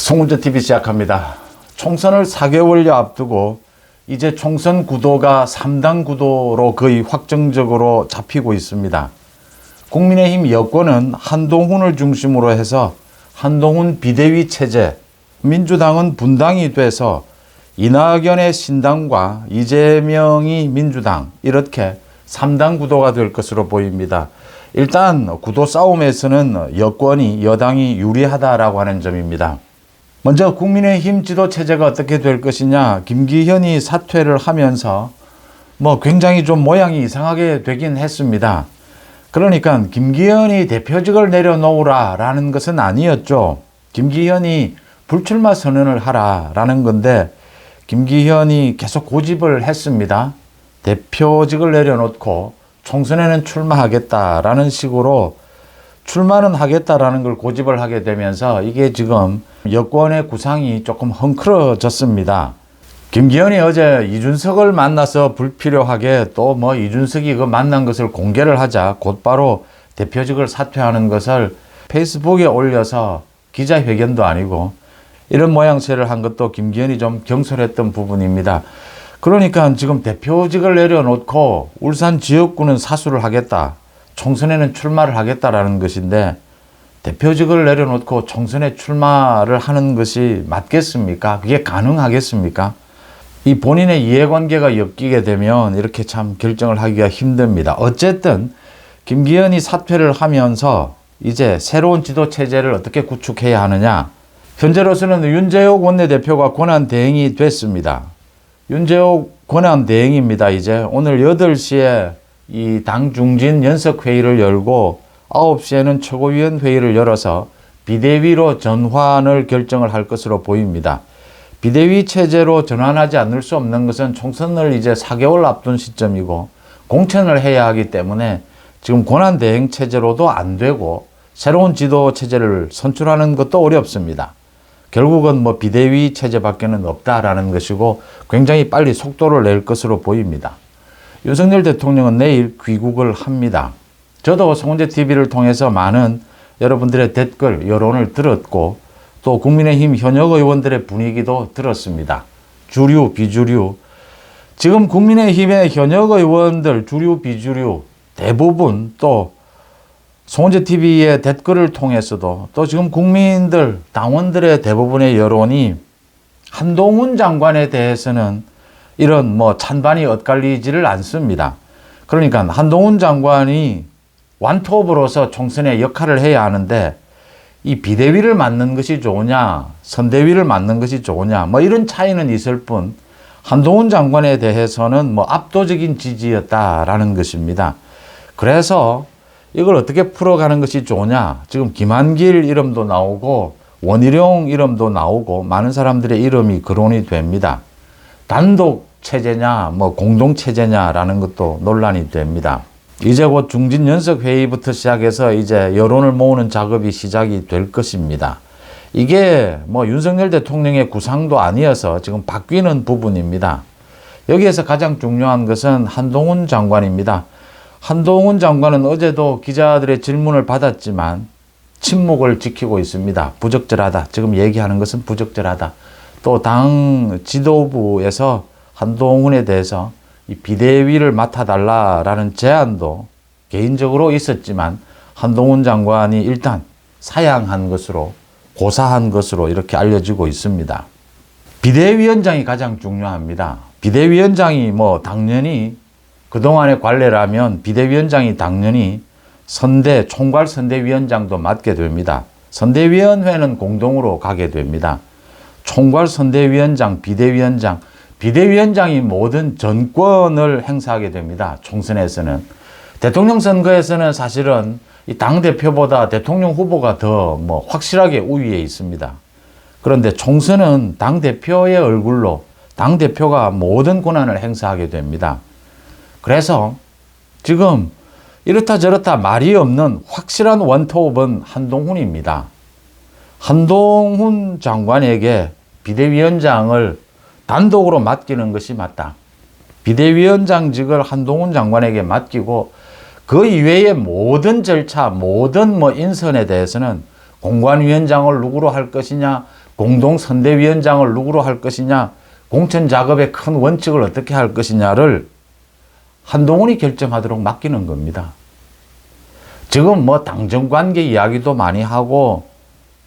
송은재TV 시작합니다. 총선을 4개월여 앞두고 이제 총선 구도가 3당 구도로 거의 확정적으로 잡히고 있습니다. 국민의힘 여권은 한동훈을 중심으로 해서 한동훈 비대위 체제, 민주당은 분당이 돼서 이낙연의 신당과 이재명이 민주당, 이렇게 3당 구도가 될 것으로 보입니다. 일단 구도 싸움에서는 여권이 여당이 유리하다라고 하는 점입니다. 먼저 국민의힘 지도 체제가 어떻게 될 것이냐, 김기현이 사퇴를 하면서 굉장히 좀 모양이 이상하게 되긴 했습니다. 그러니까 김기현이 대표직을 내려놓으라라는 것은 아니었죠. 김기현이 불출마 선언을 하라라는 건데 김기현이 계속 고집을 했습니다. 대표직을 내려놓고 총선에는 출마하겠다라는 식으로 출마는 하겠다라는 걸 고집을 하게 되면서 이게 지금 여권의 구상이 조금 헝클어졌습니다. 김기현이 어제 이준석을 만나서 불필요하게 또 이준석이 그 만난 것을 공개를 하자 곧바로 대표직을 사퇴하는 것을 페이스북에 올려서 기자회견도 아니고 이런 모양새를 한 것도 김기현이 좀 경솔했던 부분입니다. 그러니까 지금 대표직을 내려놓고 울산 지역구는 사수를 하겠다, 총선에는 출마를 하겠다라는 것인데 대표직을 내려놓고 총선에 출마를 하는 것이 맞겠습니까? 그게 가능하겠습니까? 이 본인의 이해관계가 엮이게 되면 이렇게 참 결정을 하기가 힘듭니다. 어쨌든 김기현이 사퇴를 하면서 이제 새로운 지도체제를 어떻게 구축해야 하느냐. 현재로서는 윤재옥 원내대표가 권한대행이 됐습니다. 윤재옥 권한대행입니다. 이제 오늘 8시에 이 당 중진 연석회의를 열고 9시에는 최고위원회의를 열어서 비대위로 전환을 결정을 할 것으로 보입니다. 비대위 체제로 전환하지 않을 수 없는 것은 총선을 이제 4개월 앞둔 시점이고 공천을 해야 하기 때문에 지금 권한대행 체제로도 안 되고 새로운 지도 체제를 선출하는 것도 어렵습니다. 결국은 비대위 체제밖에는 없다라는 것이고 굉장히 빨리 속도를 낼 것으로 보입니다. 윤석열 대통령은 내일 귀국을 합니다. 저도 송은재TV를 통해서 많은 여러분들의 댓글, 여론을 들었고 또 국민의힘 현역 의원들의 분위기도 들었습니다. 주류, 비주류. 지금 국민의힘의 현역 의원들, 주류, 비주류 대부분 또 송은재TV의 댓글을 통해서도 또 지금 국민들, 당원들의 대부분의 여론이 한동훈 장관에 대해서는 이런 찬반이 엇갈리지를 않습니다. 그러니까 한동훈 장관이 완톱으로서 총선에 역할을 해야 하는데 이 비대위를 맡는 것이 좋으냐, 선대위를 맡는 것이 좋으냐, 이런 차이는 있을 뿐 한동훈 장관에 대해서는 압도적인 지지였다라는 것입니다. 그래서 이걸 어떻게 풀어가는 것이 좋으냐. 지금 김한길 이름도 나오고 원희룡 이름도 나오고 많은 사람들의 이름이 거론이 됩니다. 단독 체제냐, 공동 체제냐라는 것도 논란이 됩니다. 이제 곧 중진 연석 회의부터 시작해서 이제 여론을 모으는 작업이 시작이 될 것입니다. 이게 윤석열 대통령의 구상도 아니어서 지금 바뀌는 부분입니다. 여기에서 가장 중요한 것은 한동훈 장관입니다. 한동훈 장관은 어제도 기자들의 질문을 받았지만 침묵을 지키고 있습니다. 부적절하다. 지금 얘기하는 것은 부적절하다. 또 당 지도부에서 한동훈에 대해서 이 비대위를 맡아달라라는 제안도 개인적으로 있었지만 한동훈 장관이 일단 사양한 것으로, 고사한 것으로 이렇게 알려지고 있습니다. 비대위원장이 가장 중요합니다. 비대위원장이 당연히 그동안의 관례라면 비대위원장이 당연히 총괄선대위원장도 맡게 됩니다. 선대위원회는 공동으로 가게 됩니다. 총괄선대위원장, 비대위원장이 모든 전권을 행사하게 됩니다. 총선에서는. 대통령 선거에서는 사실은 이 당대표보다 대통령 후보가 더 확실하게 우위에 있습니다. 그런데 총선은 당대표의 얼굴로 당대표가 모든 권한을 행사하게 됩니다. 그래서 지금 이렇다 저렇다 말이 없는 확실한 원톱은 한동훈입니다. 한동훈 장관에게 비대위원장을 단독으로 맡기는 것이 맞다. 비대위원장직을 한동훈 장관에게 맡기고 그 이외의 모든 절차, 모든 인선에 대해서는 공관위원장을 누구로 할 것이냐, 공동선대위원장을 누구로 할 것이냐, 공천 작업의 큰 원칙을 어떻게 할 것이냐를 한동훈이 결정하도록 맡기는 겁니다. 지금 뭐 당정관계 이야기도 많이 하고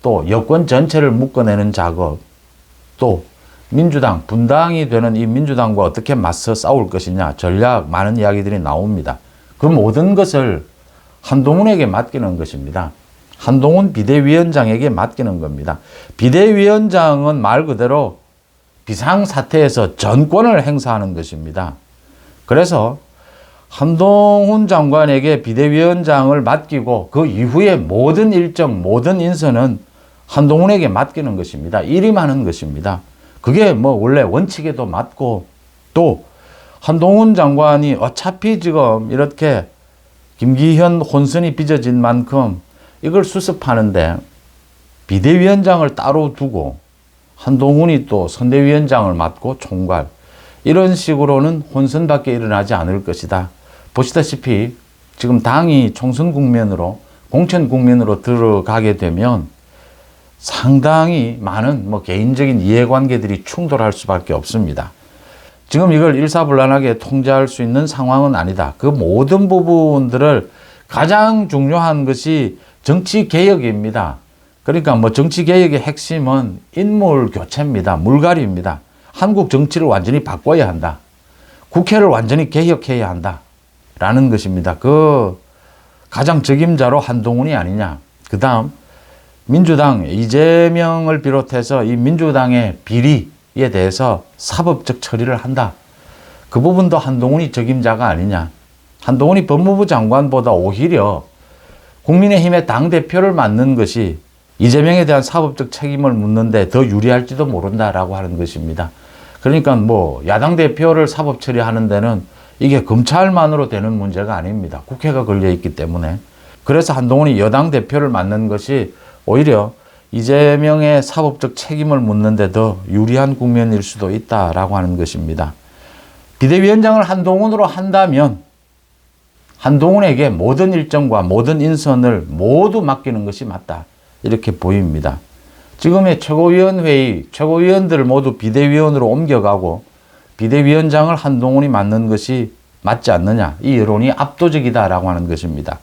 또 여권 전체를 묶어내는 작업, 또 민주당, 분당이 되는 이 민주당과 어떻게 맞서 싸울 것이냐, 전략, 많은 이야기들이 나옵니다. 그 모든 것을 한동훈에게 맡기는 것입니다. 한동훈 비대위원장에게 맡기는 겁니다. 비대위원장은 말 그대로 비상사태에서 전권을 행사하는 것입니다. 그래서 한동훈 장관에게 비대위원장을 맡기고 그 이후에 모든 일정, 모든 인선은 한동훈에게 맡기는 것입니다. 일임하는 것입니다. 그게 뭐 원래 원칙에도 맞고, 또 한동훈 장관이 어차피 지금 이렇게 김기현 혼선이 빚어진 만큼 이걸 수습하는데 비대위원장을 따로 두고 한동훈이 또 선대위원장을 맡고 총괄, 이런 식으로는 혼선밖에 일어나지 않을 것이다. 보시다시피 지금 당이 총선 국면으로, 공천 국면으로 들어가게 되면 상당히 많은 뭐 개인적인 이해관계들이 충돌할 수밖에 없습니다. 지금 이걸 일사불란하게 통제할 수 있는 상황은 아니다. 그 모든 부분들을 가장 중요한 것이 정치개혁입니다. 그러니까 뭐 정치개혁의 핵심은 인물 교체입니다. 물갈이입니다. 한국 정치를 완전히 바꿔야 한다. 국회를 완전히 개혁해야 한다. 라는 것입니다. 그 가장 적임자로 한동훈이 아니냐. 그 다음 민주당 이재명을 비롯해서 이 민주당의 비리에 대해서 사법적 처리를 한다. 그 부분도 한동훈이 적임자가 아니냐. 한동훈이 법무부 장관보다 오히려 국민의힘의 당대표를 맡는 것이 이재명에 대한 사법적 책임을 묻는데 더 유리할지도 모른다라고 하는 것입니다. 그러니까 뭐 야당 대표를 사법 처리하는 데는 이게 검찰만으로 되는 문제가 아닙니다. 국회가 걸려있기 때문에. 그래서 한동훈이 여당 대표를 맡는 것이 오히려 이재명의 사법적 책임을 묻는 데 더 유리한 국면일 수도 있다라고 하는 것입니다. 비대위원장을 한동훈으로 한다면 한동훈에게 모든 일정과 모든 인선을 모두 맡기는 것이 맞다. 이렇게 보입니다. 지금의 최고위원회의, 최고위원들을 모두 비대위원으로 옮겨가고 비대위원장을 한동훈이 맡는 것이 맞지 않느냐. 이 여론이 압도적이다라고 하는 것입니다.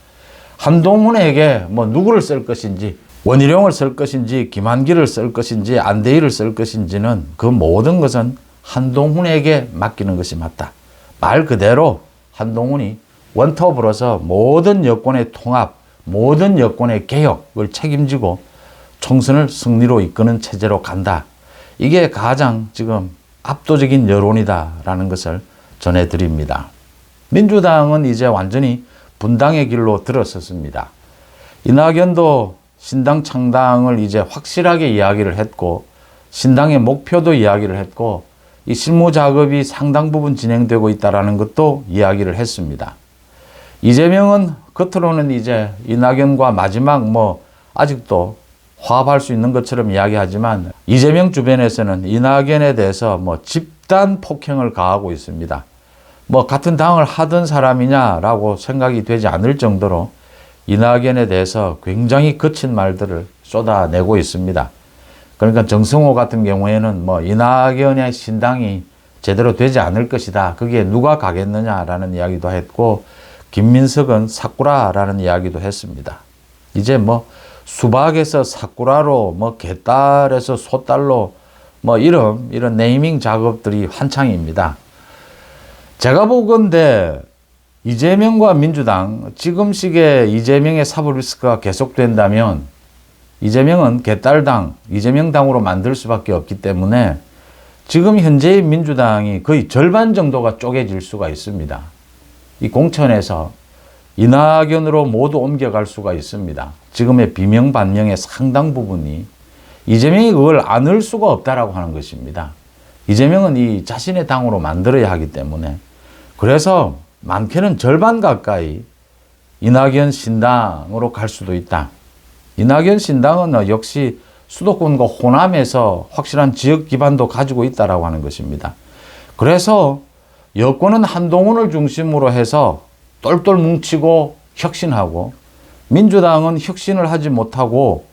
한동훈에게 뭐 누구를 쓸 것인지, 원희룡을 쓸 것인지, 김한길을 쓸 것인지, 안대희를 쓸 것인지는 그 모든 것은 한동훈에게 맡기는 것이 맞다. 말 그대로 한동훈이 원톱으로서 모든 여권의 통합, 모든 여권의 개혁을 책임지고 총선을 승리로 이끄는 체제로 간다. 이게 가장 지금 압도적인 여론이다라는 것을 전해드립니다. 민주당은 이제 완전히 분당의 길로 들어섰습니다. 이낙연도 신당 창당을 이제 확실하게 이야기를 했고, 신당의 목표도 이야기를 했고, 이 실무 작업이 상당 부분 진행되고 있다는 것도 이야기를 했습니다. 이재명은 겉으로는 이제 이낙연과 마지막 아직도 화합할 수 있는 것처럼 이야기하지만 이재명 주변에서는 이낙연에 대해서 집단 폭행을 가하고 있습니다. 같은 당을 하던 사람이냐라고 생각이 되지 않을 정도로 이낙연에 대해서 굉장히 거친 말들을 쏟아내고 있습니다. 그러니까 정성호 같은 경우에는 이낙연의 신당이 제대로 되지 않을 것이다. 거기에 누가 가겠느냐라는 이야기도 했고, 김민석은 사쿠라라는 이야기도 했습니다. 이제 수박에서 사쿠라로 개딸에서 소딸로 이런 네이밍 작업들이 한창입니다. 제가 보건대 이재명과 민주당, 지금 시기에 이재명의 사법 리스크가 계속된다면 이재명은 개딸당, 이재명당으로 만들 수밖에 없기 때문에 지금 현재의 민주당이 거의 절반 정도가 쪼개질 수가 있습니다. 이 공천에서 이낙연으로 모두 옮겨갈 수가 있습니다. 지금의 비명반명의 상당 부분이 이재명이 그걸 안을 수가 없다라고 하는 것입니다. 이재명은 이 자신의 당으로 만들어야 하기 때문에, 그래서 많게는 절반 가까이 이낙연 신당으로 갈 수도 있다. 이낙연 신당은 역시 수도권과 호남에서 확실한 지역 기반도 가지고 있다라고 하는 것입니다. 그래서 여권은 한동훈을 중심으로 해서 똘똘 뭉치고 혁신하고, 민주당은 혁신을 하지 못하고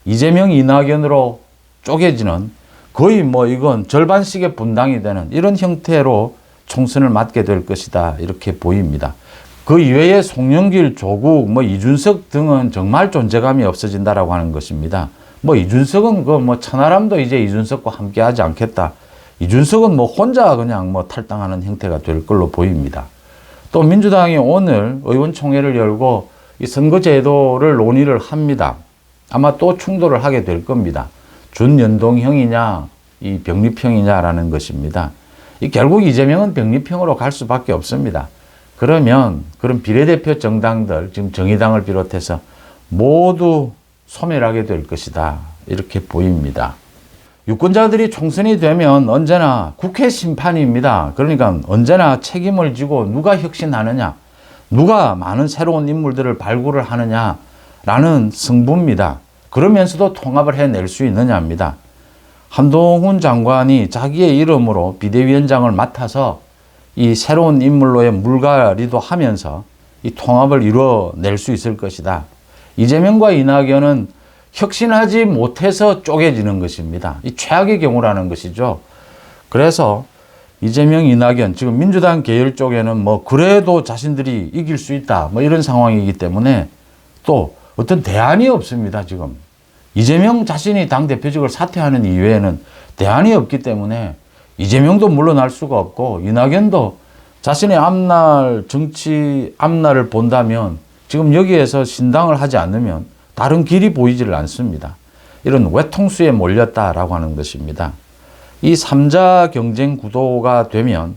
이재명, 이낙연으로 쪼개지는 거의 뭐 이건 절반씩의 분당이 되는 이런 형태로 총선을 맞게 될 것이다 이렇게 보입니다. 그 이외에 송영길, 조국, 뭐 이준석 등은 정말 존재감이 없어진다라고 하는 것입니다. 뭐 이준석은 그 뭐 천하람도 이제 이준석과 함께하지 않겠다. 이준석은 뭐 혼자 그냥 뭐 탈당하는 형태가 될 걸로 보입니다. 또 민주당이 오늘 의원총회를 열고 이 선거제도를 논의를 합니다. 아마 또 충돌을 하게 될 겁니다. 준연동형이냐, 이 병립형이냐라는 것입니다. 결국 이재명은 병립형으로 갈 수밖에 없습니다. 그러면 그런 비례대표 정당들, 지금 정의당을 비롯해서 모두 소멸하게 될 것이다. 이렇게 보입니다. 유권자들이 총선이 되면 언제나 국회 심판입니다. 그러니까 언제나 책임을 지고 누가 혁신하느냐, 누가 많은 새로운 인물들을 발굴을 하느냐라는 승부입니다. 그러면서도 통합을 해낼 수 있느냐입니다. 한동훈 장관이 자기의 이름으로 비대위원장을 맡아서 이 새로운 인물로의 물갈이도 하면서 이 통합을 이뤄낼 수 있을 것이다. 이재명과 이낙연은 혁신하지 못해서 쪼개지는 것입니다. 이 최악의 경우라는 것이죠. 그래서 이재명, 이낙연, 지금 민주당 계열 쪽에는 뭐 그래도 자신들이 이길 수 있다. 뭐 이런 상황이기 때문에 또 어떤 대안이 없습니다. 지금. 이재명 자신이 당대표직을 사퇴하는 이외에는 대안이 없기 때문에 이재명도 물러날 수가 없고 이낙연도 자신의 앞날, 정치 앞날을 본다면 지금 여기에서 신당을 하지 않으면 다른 길이 보이지를 않습니다. 이런 외통수에 몰렸다라고 하는 것입니다. 이 3자 경쟁 구도가 되면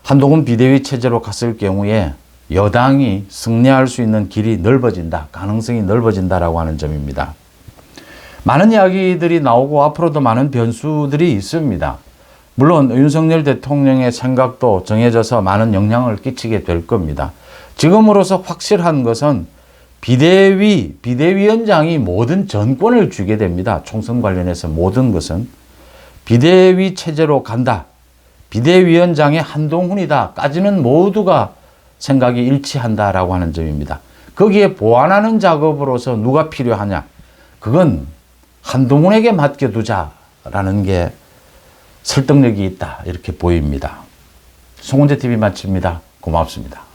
한동훈 비대위 체제로 갔을 경우에 여당이 승리할 수 있는 길이 넓어진다, 가능성이 넓어진다라고 하는 점입니다. 많은 이야기들이 나오고 앞으로도 많은 변수들이 있습니다. 물론 윤석열 대통령의 생각도 정해져서 많은 영향을 끼치게 될 겁니다. 지금으로서 확실한 것은 비대위원장이 모든 전권을 쥐게 됩니다. 총선 관련해서 모든 것은 비대위 체제로 간다. 비대위원장의 한동훈이다까지는 모두가 생각이 일치한다라고 하는 점입니다. 거기에 보완하는 작업으로서 누가 필요하냐? 그건 한동훈에게 맡겨두자라는 게 설득력이 있다 이렇게 보입니다. 송은재TV 마칩니다. 고맙습니다.